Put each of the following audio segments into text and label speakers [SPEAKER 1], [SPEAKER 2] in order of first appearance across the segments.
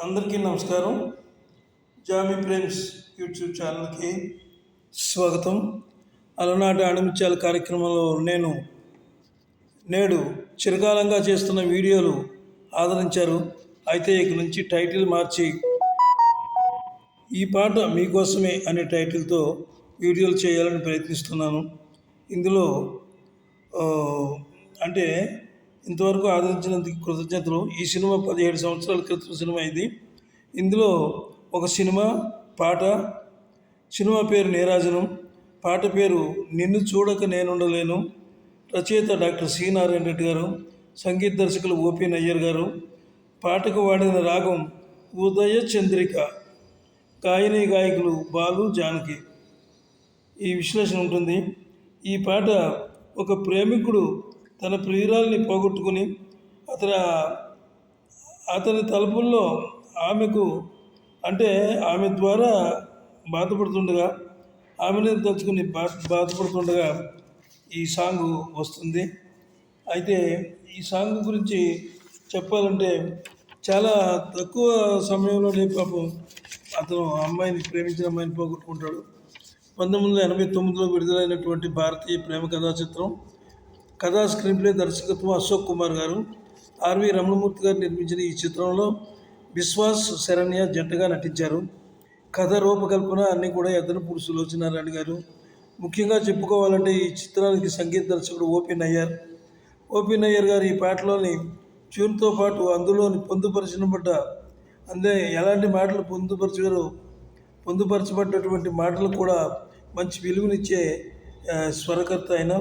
[SPEAKER 1] అందరికీ నమస్కారం. Jamie Prem's YouTube ఛానల్కి స్వాగతం. అలనాటి ఆణిముత్యాల కార్యక్రమంలో నేడు చిరకాలంగా చేస్తున్న వీడియోలు ఆదరించారు. అయితే ఇక నుంచి టైటిల్ మార్చి ఈ పాట మీకోసమే అనే టైటిల్తో వీడియోలు చేయాలని ప్రయత్నిస్తున్నాను. ఇందులో అంటే ఇంతవరకు ఆదరించినందుకు కృతజ్ఞతలు. ఈ సినిమా 17 సంవత్సరాల క్రితం సినిమా ఇది. ఇందులో ఒక పాట, సినిమా పేరు నీరాజనం, పాట పేరు నిన్ను చూడక నేనుండలేను. రచయిత డాక్టర్ సి నారాయణ రెడ్డి గారు, సంగీత దర్శకులు ఓపి నయ్యర్ గారు, పాటకు వాడిన రాగం ఉదయ చంద్రిక, గాయకులు బాలు జానకి. ఈ విశ్లేషణ ఉంటుంది. ఈ పాట ఒక ప్రేమికుడు తన ప్రియురాల్ని పోగొట్టుకుని అతని తలుపుల్లో ఆమె ద్వారా బాధపడుతుండగా, ఆమెను తలుచుకుని బాధపడుతుండగా ఈ సాంగ్ వస్తుంది. అయితే ఈ సాంగ్ గురించి చెప్పాలంటే చాలా తక్కువ సమయంలోనే పాపం అతను ప్రేమించిన అమ్మాయిని పోగొట్టుకుంటాడు. 1989లో విడుదలైనటువంటి భారతీయ ప్రేమ కథా చిత్రం. కథా స్క్రీన్ ప్లే దర్శకత్వం అశోక్ కుమార్ గారు, ఆర్వి రమణమూర్తి గారు నిర్మించిన ఈ చిత్రంలో విశ్వాస్, శరణ్య జంటగా నటించారు. కథ రూపకల్పన అన్నీ కూడా ఎద్దనపూడి సులోచనారాయణ గారు. ముఖ్యంగా చెప్పుకోవాలంటే ఈ చిత్రానికి సంగీత దర్శకుడు ఓపి నయ్యర్ గారు ఈ పాటలోని ట్యూన్తో పాటు అందులోని ఎలాంటి మాటలు పొందుపరచబడ్డటువంటి మాటలు కూడా మంచి విలువనిచ్చే స్వరకర్త అయిన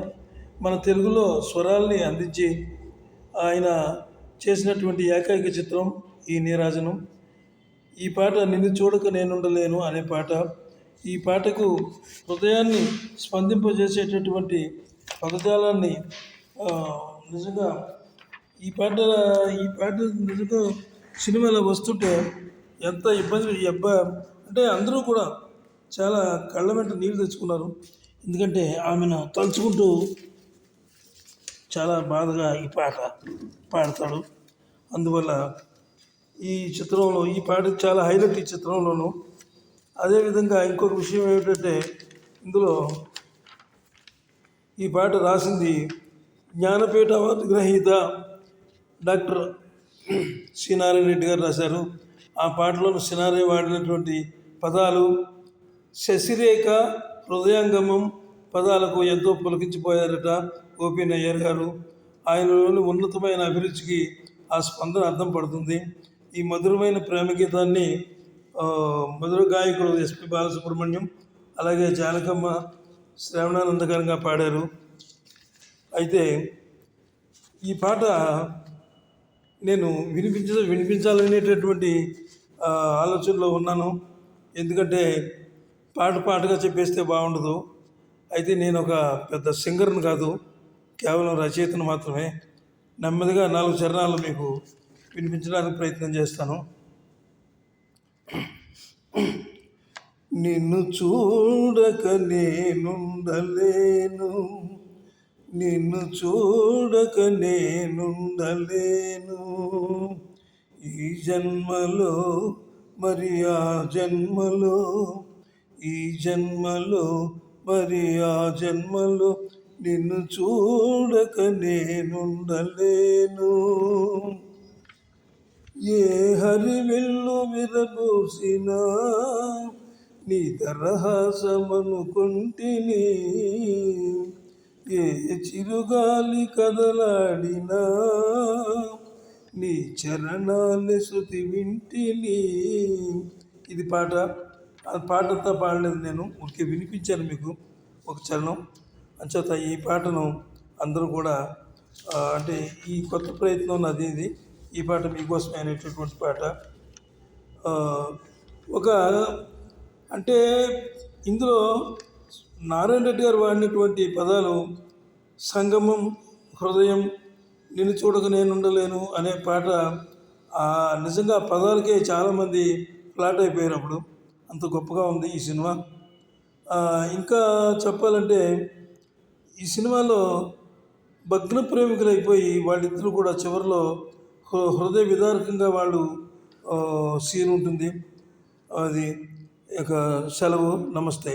[SPEAKER 1] మన తెలుగులో స్వరాల్ని అందించి ఆయన చేసినటువంటి ఏకైక చిత్రం ఈ నీరాజనం. ఈ పాట నిన్ను చూడక నేనుండలేను అనే పాట. ఈ పాటకు హృదయాన్ని స్పందింపజేసేటటువంటి పదజాలాన్ని నిజంగా ఈ పాట నిజంగా సినిమాలో వస్తుంటే ఎంత ఇబ్బంది అంటే అందరూ కూడా చాలా కళ్ళ వెంట నీళ్ళు తెచ్చుకున్నారు. ఎందుకంటే ఆమెను తలుచుకుంటూ చాలా బాధగా ఈ పాట పాడతాడు. అందువల్ల ఈ చిత్రంలో ఈ పాట చాలా హైలైట్ ఈ చిత్రంలోనూ. అదేవిధంగా ఇంకొక విషయం ఏమిటంటే ఇందులో ఈ పాట రాసింది జ్ఞానపీఠ అవార్డు గ్రహీత డాక్టర్ సి నారాయణ రెడ్డి గారు రాశారు. ఆ పాటలో సినారే వాడినటువంటి పదాలు శశిరేఖ, హృదయాంగమం పదాలకు ఎంతో పులకించిపోయారట ఓపి నయ్యర్ గారు. ఆయనలోని ఉన్నతమైన అభిరుచికి ఆ స్పందన అర్థం పడుతుంది. ఈ మధురమైన ప్రేమ గీతాన్ని మధుర గాయకుడు ఎస్పి బాలసుబ్రహ్మణ్యం, అలాగే జానకమ్మ శ్రవణానందకరంగా పాడారు. అయితే ఈ పాట నేను వినిపించాలనేటటువంటి ఆలోచనలో ఉన్నాను. ఎందుకంటే పాటగా చెప్పేస్తే బాగుండదు. అయితే నేను ఒక పెద్ద సింగర్ని కాదు, కేవలం రచయితను మాత్రమే. నెమ్మదిగా 4 చరణాలు మీకు వినిపించడానికి ప్రయత్నం చేస్తాను. నిన్ను చూడక నేనుండలేను, నిన్ను చూడక నేనుండలేను, ఈ జన్మలో మరి ఆ జన్మలో, ఈ జన్మలో మరి ఆ జన్మలో నిన్ను చూడక నేనుండలేను. ఏ హరివిల్లు విరబూసినా నీ దరహాసమనుకుంటిని, ఏ చిరుగాలి కదలాడినా నీ చరణాన్ని శృతి వింటిని. ఇది పాట. ఆ పాటంతా పాడలేదు, నేను ఊరికే వినిపించాను మీకు ఒక చరణం. అంచేత ఈ పాటను అందరూ కూడా అంటే ఈ కొత్త ప్రయత్నం ఇది. ఈ పాట మీకోసమే అనేటటువంటి పాట. అంటే ఇందులో నారాయణ రెడ్డి గారు వాడినటువంటి పదాలు సంగమం, హృదయం, నిన్ను చూడక నేనుండలేను అనే పాట నిజంగా పదాలకే చాలామంది ఫ్లాట్ అయిపోయారు. అప్పుడు అంత గొప్పగా ఉంది ఈ సినిమా. ఇంకా చెప్పాలంటే ఈ సినిమాలో భగ్న ప్రేమికులైపోయి వాళ్ళిద్దరూ కూడా చివరిలో హృదయ విదారకంగా వాళ్ళు సీన్ ఉంటుంది. అది ఇక సెలవు. నమస్తే.